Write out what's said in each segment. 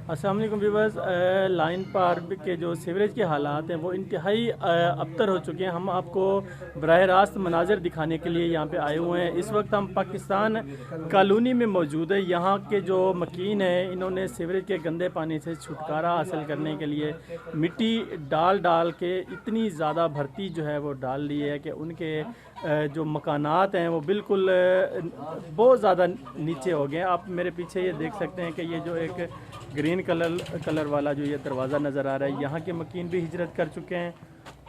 अस्सलाम वालेकुम viewers. Line पार के जो सीवरेज के हालात हैं वो इंतहाई अबतर हो चुके हैं। हम आपको बराह रास्त मनाजिर दिखाने के लिए यहाँ पे आए हुए हैं। इस वक्त हम पाकिस्तान कॉलोनी में मौजूद है। यहाँ के जो मकीन हैं इन्होंने सीवरेज के गंदे पानी से छुटकारा हासिल करने के लिए मिट्टी डाल डाल के इतनी ज़्यादा भर्ती जो है वो डाल ली है कि उनके जो मकानात हैं वो बिल्कुल बहुत ज़्यादा नीचे हो गए हैं। आप मेरे पीछे ये देख सकते हैं कि ये जो एक ग्रीन कलर वाला जो ये दरवाज़ा नज़र आ रहा है, यहाँ के मकीन भी हिजरत कर चुके हैं।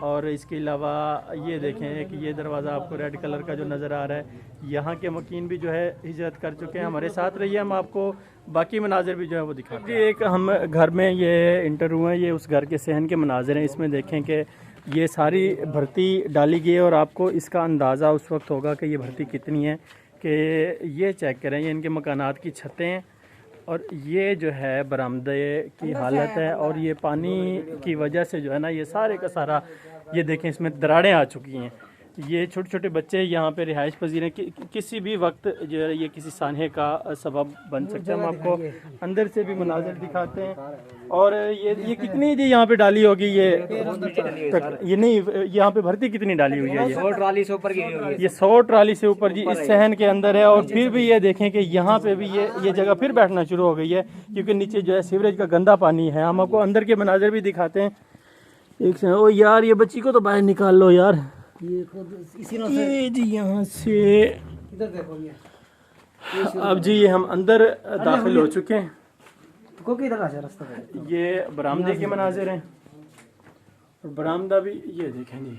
और इसके अलावा ये देखें कि ये दरवाज़ा आपको रेड कलर का जो नज़र आ रहा है, यहाँ के मकीन भी जो है हिजरत कर चुके हैं। हमारे साथ रहिए, हम आपको बाकी मनाजिर भी जो है वो दिखाते हैं। एक हम घर में ये इंटर हुए हैं, ये उस घर के सहन के मनाजिर हैं। इसमें देखें कि ये सारी भर्ती डाली गई है और आपको इसका अंदाज़ा उस वक्त होगा कि ये भर्ती कितनी है। कि ये चेक करें, ये इनके मकानात की छतें हैं और ये जो है बरामदे की हालत है। और ये पानी की वजह से जो है ना, ये सारे का सारा ये देखें इसमें दरारें आ चुकी हैं। ये छोटे छोटे बच्चे यहाँ पे रिहाइश पजीर हैं। किसी भी वक्त जो है ये किसी सान्हे का सबब बन सकते हैं। हम आपको अंदर से भी मनाजिर दिखाते हैं। और ये कितनी जी यहाँ पे डाली होगी, ये नहीं, यहाँ पे भर्ती कितनी डाली हुई है? ये 100 ट्राली से ऊपर की होगी। ये 100 ट्राली से ऊपर जी इस सहन के अंदर है। और फिर भी ये देखें कि यहाँ पे भी ये जगह फिर बैठना शुरू हो गई है, क्योंकि नीचे जो है सीवरेज का गंदा पानी है। हम आपको अंदर के मनाजिर भी दिखाते हैं। एक से ओ यार, ये बच्ची को तो बाहर निकाल लो यार। ये खुद इसी ये जी यहाँ से इधर देखो ये अब जी ये हम अंदर दाखिल हो चुके हैं। को किधर आ रास्ता है? ये बरामदे के मनाजिर हैं और बरामदा भी ये देखें जी,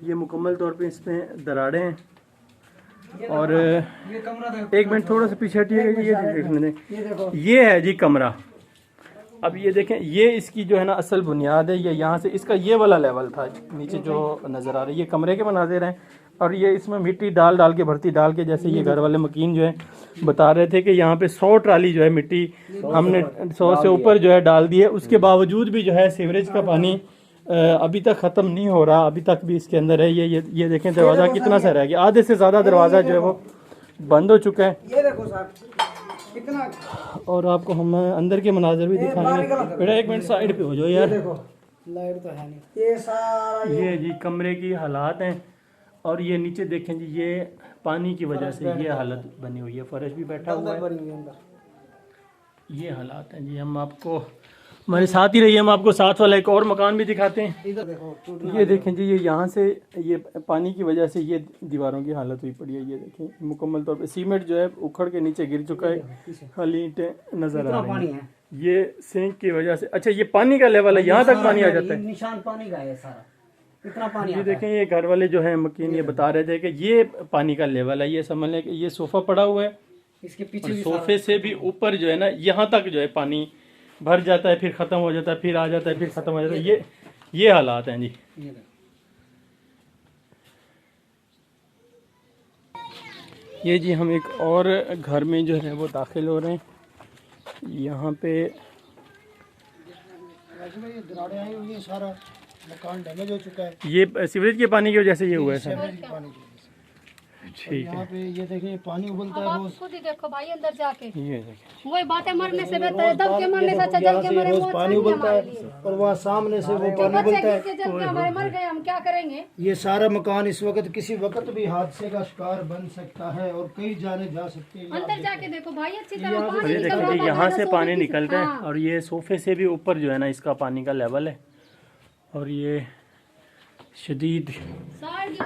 ये मुकम्मल तौर पे इसमें दरारें हैं। और ये कमरा देखो, एक मिनट थोड़ा सा पीछे हटिएगा जी, ये देखने दें। ये है जी कमरा। अब ये देखें, ये इसकी जो है ना असल बुनियाद है। ये यहाँ से इसका ये वाला लेवल था नीचे जो नज़र आ रहा है। ये कमरे के मनाजिर हैं और ये इसमें मिट्टी डाल डाल के भर्ती डाल के, जैसे ये घर वाले मकीन जो है बता रहे थे कि यहाँ पे 100 ट्राली जो है मिट्टी हमने 100 से ऊपर जो है डाल दी है। उसके बावजूद भी जो है सीवरेज का पानी अभी तक ख़त्म नहीं हो रहा, अभी तक भी इसके अंदर है। ये देखें दरवाज़ा कितना सा रह गया, आधे से ज़्यादा दरवाज़ा जो है वो बंद हो चुका है। ये देखो साहब कितना। और आपको हम अंदर के मनाजिर भी दिखाएंगे। बेटा एक मिनट साइड पे हो जाओ यार। देखो लाइट तो है नहीं। ये सारा ये जी कमरे की हालात हैं। और ये नीचे देखें जी, ये पानी की वजह से ये हालत बनी हुई है। फर्श भी बैठा हुआ है, ये हालात हैं जी। हम आपको हमारे साथ ही रहिए, हम आपको साथ वाला एक और मकान भी दिखाते हैं। इधर देखो, ये देखें जी, ये यहाँ से ये पानी की वजह से ये दीवारों की हालत हुई पड़ी है। ये देखें मुकम्मल तौर पे सीमेंट जो है उखड़ के नीचे गिर चुका है, खाली ईंटें नजर आ रही हैं। ये सिंक की वजह से, अच्छा ये पानी का लेवल है, यहाँ तक पानी आ जाता है। निशान पानी का है सारा, इतना पानी। ये देखें, ये घर वाले जो है मकीन ये बता रहे थे कि ये पानी का लेवल है। ये समझ लें कि ये सोफा पड़ा हुआ है, इसके पीछे सोफे से भी ऊपर जो है ना यहाँ तक जो है पानी भर जाता है, फिर ख़त्म हो जाता है, फिर आ जाता है, फिर ख़त्म हो जाता है। ये हालात हैं जी। ये जी हम एक और घर में जो है वो दाखिल हो रहे हैं। यहाँ पे दरारें आई हुई हैं, सारा मकान डैमेज हो चुका है। ये सीवरेज के पानी की वजह से ये हुआ है सर। ठीक है, यहाँ पे ये देखिए पानी उबलता है रोज। खुद ही देखो भाई अंदर जाके, ये देखिए वही बातें मरने से बेहतर है दब के मरने से अच्छा जल के मरे। रोज बहुत पानी अच्छा उबलता है और वहाँ सामने से वो पानी बच्चे उबलता है। गिर के जल के हमारे मर गए, हम क्या करेंगे? ये सारा मकान इस वक्त किसी वक्त भी हादसे का शिकार बन सकता है और कई जाने जा सकती है। अंदर जाके देखो भाई अच्छी तरह और पानी ये निकल देखो रहा जी, है, यहाँ से सोफे पानी की- निकलता है हाँ। और ये सोफे से भी ऊपर जो है ना इसका पानी का लेवल है। और ये शदीद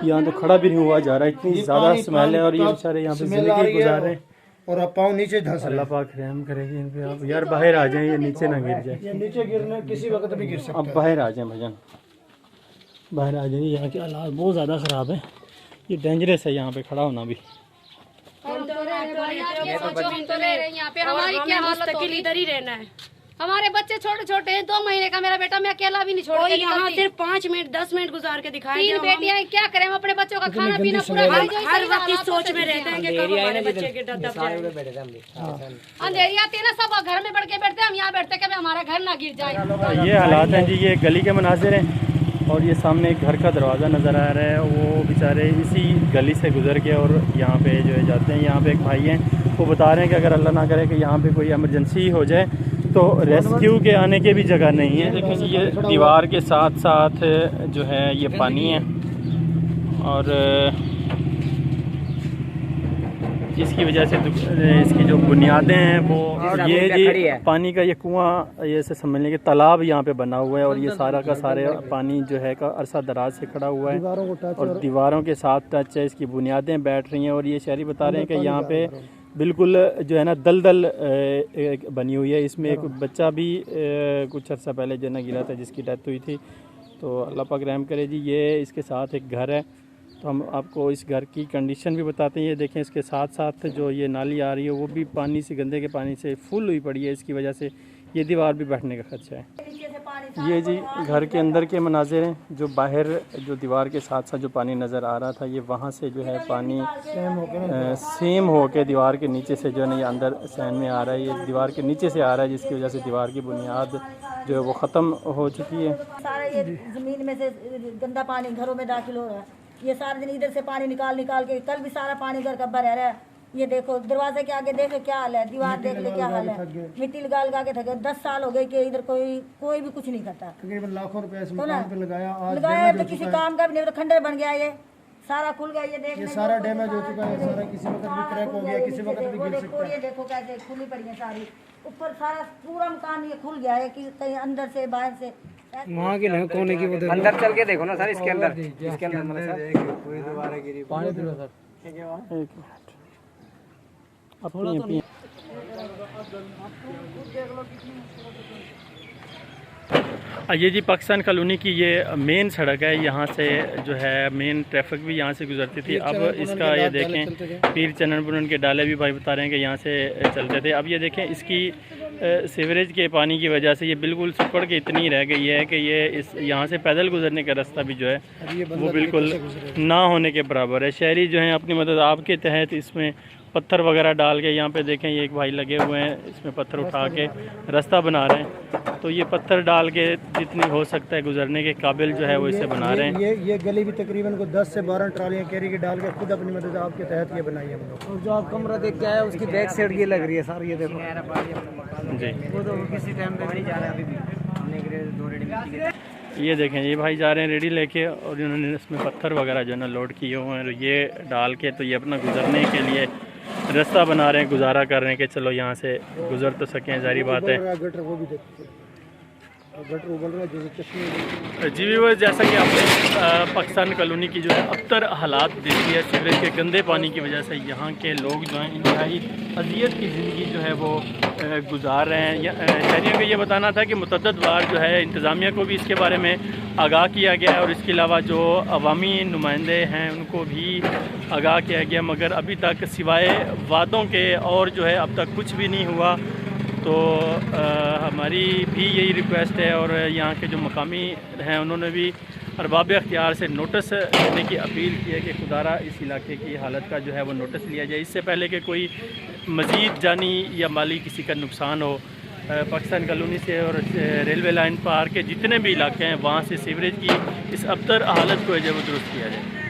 यहाँ तो खड़ा भी नहीं हुआ जा रहा, इतनी ज़्यादा स्मेल है। और ये बेचारे यहाँ पे जिंदगी गुजार रहे हैं। और अब पाँव नीचे धंस रहे अल्लाह पाक रहम करेगी इन पे। आप यार बाहर आ जाएं, ये नीचे ना गिर जाए। ये नीचे गिरने किसी वक्त भी गिर सकता अब बाहर आ जाएं भजन, बाहर आ जाइए। यहाँ के हालात बहुत ज़्यादा ख़राब है, ये डेंजरस है यहाँ पे खड़ा होना भी। हम तो रह रहे भाई, आप ये सोचो हम तो रह रहे हैं यहाँ पे, हमारी क्या हालत होगी? इधर ही रहना है। हमारे बच्चे छोटे छोटे हैं, 2 महीने का मेरा बेटा, मैं अकेला भी नहीं छोड़ और के यहाँ निकलती। सिर्फ 5 मिनट 10 मिनट गुजार के दिखाए। 3 बेटियां हैं, क्या करें? हम अपने बच्चों का खाना पीना पूरा हर वक्त इस सोच में रहते हैं कि कब हमारे बच्चे के दब जाए। अंधेरी आती है ना, सब घर में बढ़ के बैठते हैं, हम यहाँ बैठते हैं कि हमारा घर ना गिर जाए। ये हालात हैं जी, ये गली के मनाजिर हैं। और ये सामने एक घर का दरवाज़ा नज़र आ रहा है, वो बेचारे इसी गली से गुजर के और यहाँ पे जो है जाते हैं। यहाँ पे एक भाई हैं, वो बता रहे हैं कि अगर अल्लाह ना करे कि यहाँ पे कोई इमरजेंसी हो जाए तो रेस्क्यू के आने के भी जगह नहीं है। देखें ये दीवार के साथ साथ जो है ये पानी है और जिसकी वजह से इसकी जो बुनियादें हैं वो ये जी पानी का ये कुआं ये से समझ लें कि तालाब यहाँ पे बना हुआ है और ये सारा का सारे पानी जो है का अरसा दराज से खड़ा हुआ है और दीवारों के साथ टच है। इसकी बुनियादें बैठ रही हैं और ये शहरी बता रहे हैं कि यहाँ पे बिल्कुल जो है ना दलदल बनी हुई है। इसमें एक बच्चा भी कुछ अर्सा पहले जो है ना गिरा था जिसकी डेथ हुई थी। तो अल्लाह पाक रहम करे जी। ये इसके साथ एक घर है तो हम आपको इस घर की कंडीशन भी बताते हैं। ये देखें इसके साथ साथ जो ये नाली आ रही है वो भी पानी से गंदे के पानी से फुल हुई पड़ी है। इसकी वजह से ये दीवार भी बैठने का खर्चा है। ये जी घर के अंदर के मनाजिर हैं। जो बाहर जो दीवार के साथ साथ जो पानी नज़र आ रहा था ये वहाँ से जो है पानी सेम हो के दीवार के नीचे से जो है ना ये अंदर सैन में आ रहा है। ये दीवार के नीचे से आ रहा है जिसकी वजह से दीवार की बुनियाद जो है वो ख़त्म हो चुकी है। सारा ये ज़मीन में से गंदा पानी घरों में दाखिल हो रहा है। ये सारे दिन इधर से पानी निकाल के कल भी सारा पानी घर का भरा रहा है। ये देखो दरवाजे के आगे देखो क्या हाल है, दीवार देख ले क्या हाल है। मिट्टी लगा के थके 10 साल हो गए कि इधर कोई भी कुछ नहीं करता। तकरीबन लाखों रुपए इस मकान पे लगाया तो किसी काम का भी नहीं, तो खंडर बन गया। ये सारा खुल गया। ये देख ये सारा डैमेज हो चुका है। सारा किसी वक्त भी क्रैक हो गया, किसी वक्त भी गिर सकता है। ये देखो कैसे खुली पड़ी है सारी, ऊपर सारा पूरा मकान ये खुल गया है कि कहीं अंदर से बाहर से वहाँ की नहीं कोने की वो अंदर चल के देखो ना सर। इसके अंदर मतलब सर पूरी दोबारा गिरी पानी पी लो सर। एक मिनट अपनी ये जी पाकिस्तान कॉलोनी की ये मेन सड़क है। यहाँ से जो है मेन ट्रैफिक भी यहाँ से गुजरती थी। अब इसका ये देखें पीर चनन बुनन के डाले भी भाई बता रहे हैं कि यहाँ से चलते थे। अब ये देखें इसकी सीवरेज के पानी की वजह से ये बिल्कुल सुकड़ के इतनी रह गई है कि ये इस यहाँ से पैदल गुजरने का रास्ता भी जो है वो बिल्कुल ना होने के बराबर है। शहरी जो हैं अपनी मदद आपके तहत इसमें पत्थर वगैरह डाल के यहाँ पे देखें ये एक भाई लगे हुए हैं इसमें पत्थर उठा के रास्ता बना रहे हैं। तो ये पत्थर डाल के जितनी हो सकता है गुजरने के काबिल जो है वो इसे बना रहे हैं। ये गली भी तकरीबन को 10 से 12 ट्रालियाँ कैरी की डाल के खुद अपनी मदद आपके तहत ये बनाई है हम लोग। और जो आप कमरा देख के आए उसकी बैक साइड ये लग रही है सर। ये देखो जी वो तो किसी टाइम पे नहीं जा रहा है अभी। ये देखें ये भाई जा रहे हैं रेडी लेके और इन्होंने इसमें पत्थर वगैरह जो है ना लोड किए हुए हैं। ये डाल के तो ये अपना गुजरने के लिए रास्ता बना रहे हैं, गुजारा कर रहे हैं कि चलो यहाँ से गुजर तो सकें। जारी बात है जी भी वो जैसा कि आपने पाकिस्तान कॉलोनी की जो है अबतर हालात देखी है। सीवरेज के गंदे पानी की वजह से यहाँ के लोग जो हैं इंतहाई अजियत की ज़िंदगी जो है वो गुजार रहे हैं। शहरियों को ये बताना था कि मुतअद्दिद बार जो है इंतज़ामिया को भी इसके बारे में आगाह किया गया है और इसके अलावा जो अवामी नुमाइंदे हैं उनको भी आगाह किया गया, मगर अभी तक सिवाय वादों के और जो है अब तक कुछ भी नहीं हुआ। तो हमारी भी यही रिक्वेस्ट है और यहाँ के जो मकामी हैं उन्होंने भी अरबाब अख्तियार से नोटिस देने की अपील की है कि खुदारा इस इलाके की हालत का जो है वो नोटिस लिया जाए इससे पहले कि कोई मज़ीद जानी या माली किसी का नुकसान हो। पाकिस्तान कॉलोनी से और रेलवे लाइन पार के जितने भी इलाके हैं वहाँ से सीवरेज की इस अबतर हालत को जो है वो दुरुस्त किया जाए।